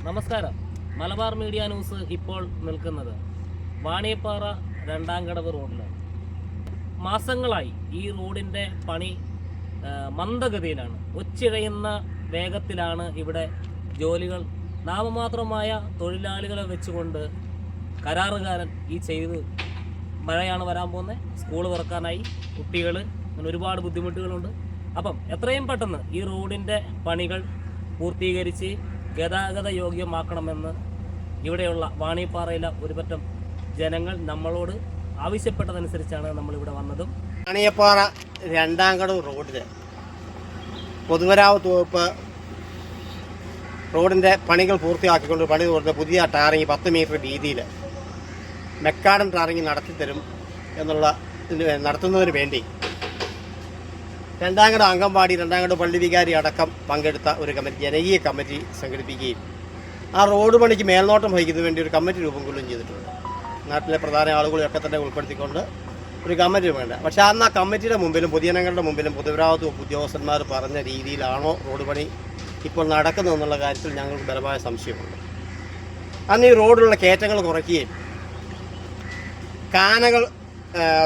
നമസ്കാരം. Malabar media news ഇപ്പോൾ നിൽക്കുന്നത് വാണിയപ്പാറ രണ്ടാംകടവ് റോഡിലാണ്. മാസങ്ങളായി ഈ റോഡിൻ്റെ പണി മന്ദഗതിയിലാണ്. ഒച്ചിഴയുന്ന വേഗത്തിലാണ് ഇവിടെ ജോലികൾ. നാമമാത്രമായ തൊഴിലാളികളെ വെച്ചുകൊണ്ട് കരാറുകാരൻ ഈ ചെയ്ത് മഴയാണ് വരാൻ പോകുന്നത്, സ്കൂൾ തുറക്കാനായി, കുട്ടികൾ, അങ്ങനെ ഒരുപാട് ബുദ്ധിമുട്ടുകളുണ്ട്. അപ്പം എത്രയും പെട്ടെന്ന് ഈ റോഡിൻ്റെ പണികൾ പൂർത്തീകരിച്ച് ഗതാഗത യോഗ്യമാക്കണമെന്ന് ഇവിടെയുള്ള വാണിയപ്പാറയിലെ ഒരുപറ്റം ജനങ്ങൾ നമ്മളോട് ആവശ്യപ്പെട്ടതനുസരിച്ചാണ് നമ്മളിവിടെ വന്നതും. വാണിയപ്പാറ രണ്ടാംകടവ് റോഡിൽ പൊതുമരാമത്ത് വകുപ്പ് റോഡിൻ്റെ പണികൾ പൂർത്തിയാക്കിക്കൊണ്ട് പണി കൊടുത്ത പുതിയ ടാറിങ് 10 മീറ്റർ വീതിയിൽ മെക്കാഡം ടാറിങ് നടത്തിത്തരും നടത്തുന്നതിന് വേണ്ടി രണ്ടാംകടവ് അംഗൻവാടി, രണ്ടാംകടവ് പള്ളി വികാരി അടക്കം പങ്കെടുത്ത ഒരു കമ്മിറ്റി, ജനകീയ കമ്മിറ്റി സംഘടിപ്പിക്കുകയും ആ റോഡ് പണിക്ക് മേൽനോട്ടം വഹിക്കുന്നതിന് വേണ്ടി ഒരു കമ്മിറ്റി രൂപം കൊള്ളുകയും ചെയ്തിട്ടുണ്ട്. നാട്ടിലെ പ്രധാന ആളുകളെയൊക്കെ തന്നെ ഉൾപ്പെടുത്തിക്കൊണ്ട് ഒരു കമ്മിറ്റി വേണ്ട. പക്ഷേ അന്ന് ആ കമ്മിറ്റിയുടെ മുമ്പിലും പൊതുജനങ്ങളുടെ മുമ്പിലും പൊതുമരാമത്ത് ഉദ്യോഗസ്ഥന്മാർ പറഞ്ഞ രീതിയിലാണോ റോഡ് പണി ഇപ്പോൾ നടക്കുന്നതെന്നുള്ള കാര്യത്തിൽ ഞങ്ങൾക്ക് ബലമായ സംശയമുണ്ട്. അന്ന് ഈ റോഡിലുള്ള കയറ്റങ്ങൾ കുറയ്ക്കുകയും കാനകൾ,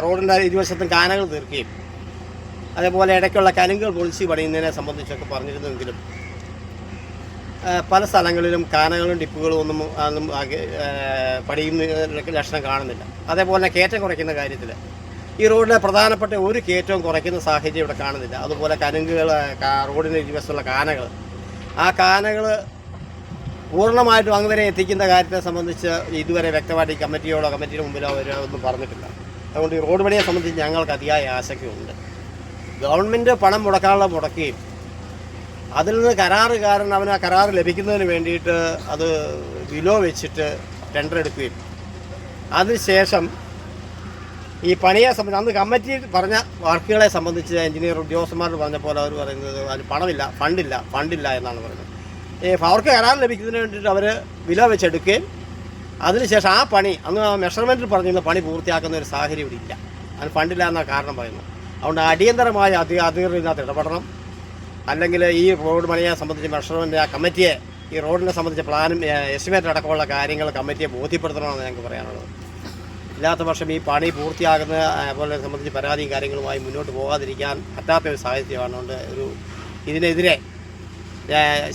റോഡിൻ്റെ ഇരുവശത്തും കാനകൾ തീർക്കുകയും അതേപോലെ ഇടയ്ക്കുള്ള കലുങ്കൾ പൊളിച്ച് പണിയുന്നതിനെ സംബന്ധിച്ചൊക്കെ പറഞ്ഞിരുന്നുവെങ്കിലും പല സ്ഥലങ്ങളിലും കാനകളും ഡിപ്പുകളും ഒന്നും പണിയുന്ന ലക്ഷണം കാണുന്നില്ല. അതേപോലെ കയറ്റം കുറയ്ക്കുന്ന കാര്യത്തിൽ ഈ റോഡിലെ പ്രധാനപ്പെട്ട ഒരു കയറ്റവും കുറയ്ക്കുന്ന സാഹചര്യം ഇവിടെ കാണുന്നില്ല. അതുപോലെ കലുങ്കുകൾ, റോഡിന് ഇരുവശത്തുള്ള കാനകൾ, ആ കാനകൾ പൂർണ്ണമായിട്ടും അങ്ങ് എത്തിക്കുന്ന കാര്യത്തെ സംബന്ധിച്ച് ഇതുവരെ വ്യക്തമായിട്ട് ഈ കമ്മിറ്റിയുടെ മുമ്പിലോ ഒന്നും പറഞ്ഞിട്ടില്ല. അതുകൊണ്ട് ഈ റോഡ് പണിയെ സംബന്ധിച്ച് ഞങ്ങൾക്ക് അതിയായ ആശങ്കയുണ്ട്. ഗവൺമെൻറ് പണം മുടക്കുകയും അതിൽ നിന്ന് കരാറുകാരൻ അവന് ആ കരാർ ലഭിക്കുന്നതിന് വേണ്ടിയിട്ട് അത് വിലോ വെച്ചിട്ട് ടെൻഡർ എടുക്കുകയും അതിനുശേഷം ഈ പണിയെ സംബന്ധിച്ച് അന്ന് കമ്മിറ്റി പറഞ്ഞ വർക്കുകളെ സംബന്ധിച്ച് എഞ്ചിനീയർ ഉദ്യോഗസ്ഥന്മാർ പറഞ്ഞ പോലെ അവർ പറയുന്നത് അതിന് പണമില്ല, ഫണ്ടില്ല എന്നാണ് പറയുന്നത്. അവർക്ക് കരാർ ലഭിക്കുന്നതിന് വേണ്ടിയിട്ട് അവർ വില വെച്ചെടുക്കുകയും അതിനുശേഷം ആ പണി അന്ന് മെഷർമെൻറ്റിൽ പറഞ്ഞിരുന്ന പണി പൂർത്തിയാക്കുന്ന ഒരു സാഹചര്യം ഇവിടെ ഇല്ല. അതിന് ഫണ്ടില്ല എന്നാണ് കാരണം പറയുന്നത്. അതുകൊണ്ട് അടിയന്തരമായ അധികൃതർ ഇതിനകത്ത് ഇടപെടണം. അല്ലെങ്കിൽ ഈ റോഡ് പണിയെ സംബന്ധിച്ച് മെഷർമെൻറ്റ് ആ കമ്മിറ്റിയെ, ഈ റോഡിനെ സംബന്ധിച്ച പ്ലാനും എസ്റ്റിമേറ്റ് അടക്കമുള്ള കാര്യങ്ങൾ കമ്മിറ്റിയെ ബോധ്യപ്പെടുത്തണമെന്ന് ഞങ്ങൾക്ക് പറയാനുള്ളത്. ഇല്ലാത്ത പക്ഷം ഈ പണി പൂർത്തിയാകുന്ന പോലെ സംബന്ധിച്ച് പരാതിയും കാര്യങ്ങളുമായി മുന്നോട്ട് പോകാതിരിക്കാൻ പറ്റാത്ത ഒരു സാഹചര്യമാണ്. അതുകൊണ്ട് ഇതിനെതിരെ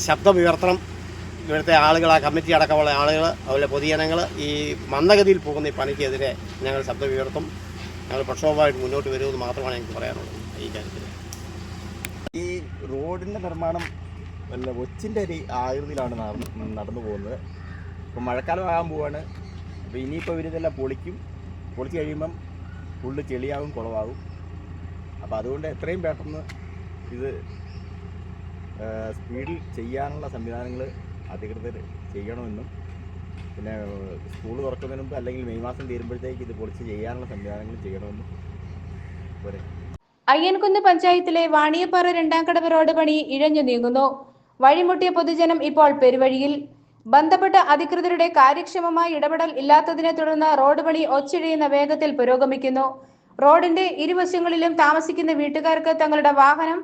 ശബ്ദമുയർത്തണം. ഇവിടുത്തെ ആളുകൾ, ആ കമ്മിറ്റി അടക്കമുള്ള ആളുകൾ, അതുപോലെ പൊതുജനങ്ങൾ ഈ മന്ദഗതിയിൽ പോകുന്ന ഈ പണിക്കെതിരെ ഞങ്ങൾ ശബ്ദമുയർത്തും. ഞങ്ങൾ പ്രക്ഷോഭമായിട്ട് മുന്നോട്ട് വരുമെന്ന് മാത്രമാണ് ഞങ്ങൾക്ക് പറയാനുള്ളത് ഈ കാര്യത്തിൽ. ഈ റോഡിൻ്റെ നിർമ്മാണം വല്ല ഒച്ചിൻ്റെ ഒരു ആകൃതിയിലാണ് നടന്നു പോകുന്നത്. ഇപ്പം മഴക്കാലം ആകാൻ പോവാണ്. അപ്പോൾ ഇനിയിപ്പോൾ ഇവരിതെല്ലാം പൊളിച്ച് കഴിയുമ്പം ഫുള്ള് ചെളിയാകും, കുളമാകും. അപ്പോൾ അതുകൊണ്ട് എത്രയും പെട്ടെന്ന് ഇത് സ്പീഡിൽ ചെയ്യാനുള്ള സംവിധാനങ്ങൾ അധികൃതർ ചെയ്യണമെന്നും, പിന്നെ സ്കൂൾ തുറക്കുന്നതിന് മുമ്പ് അല്ലെങ്കിൽ മെയ് മാസം തീരുമ്പോഴത്തേക്ക് ഇത് പൊളിച്ച് ചെയ്യാനുള്ള സംവിധാനങ്ങൾ ചെയ്യണമെന്നും പറയും. അയ്യൻകുന്ന് പഞ്ചായത്തിലെ വാണിയപ്പാറ രണ്ടാംകടവ് റോഡ് പണി ഇഴഞ്ഞു നീങ്ങുന്നു. വഴിമുട്ടിയ പൊതുജനം ഇപ്പോൾ പെരുവഴിയിൽ. ബന്ധപ്പെട്ട അധികൃതരുടെ കാര്യക്ഷമമായ ഇടപെടൽ ഇല്ലാത്തതിനെ തുടർന്ന് റോഡ് പണി ഒച്ചിഴയുന്ന വേഗത്തിൽ പുരോഗമിക്കുന്നു. റോഡിന്റെ ഇരുവശങ്ങളിലും താമസിക്കുന്ന വീട്ടുകാർക്ക് തങ്ങളുടെ വാഹനം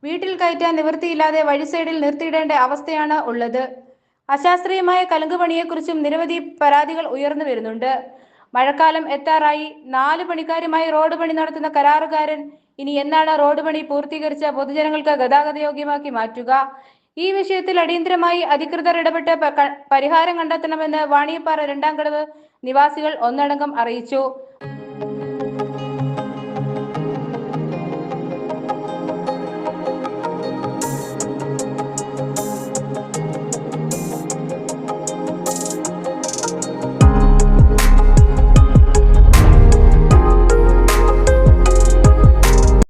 വീട്ടിൽ കയറ്റാൻ നിവൃത്തിയില്ലാതെ വഴി സൈഡിൽ നിർത്തിയിടേണ്ട അവസ്ഥയാണ് ഉള്ളത്. അശാസ്ത്രീയമായ കലുങ്കുപണിയെക്കുറിച്ചും നിരവധി പരാതികൾ ഉയർന്നു വരുന്നുണ്ട്. മഴക്കാലം എത്താറായി. 4 പണിക്കാരുമായി റോഡ് പണി നടത്തുന്ന കരാറുകാരൻ ഇനി എന്നാണ് റോഡ് പണി പൂർത്തീകരിച്ച പൊതുജനങ്ങൾക്ക് ഗതാഗത യോഗ്യമാക്കി മാറ്റുക? ഈ വിഷയത്തിൽ അടിയന്തരമായി അധികൃതർ ഇടപെട്ട് പരിഹാരം കണ്ടെത്തണമെന്ന് വാണിയപ്പാറ രണ്ടാംകടവ് നിവാസികൾ ഒന്നടങ്കം അറിയിച്ചു.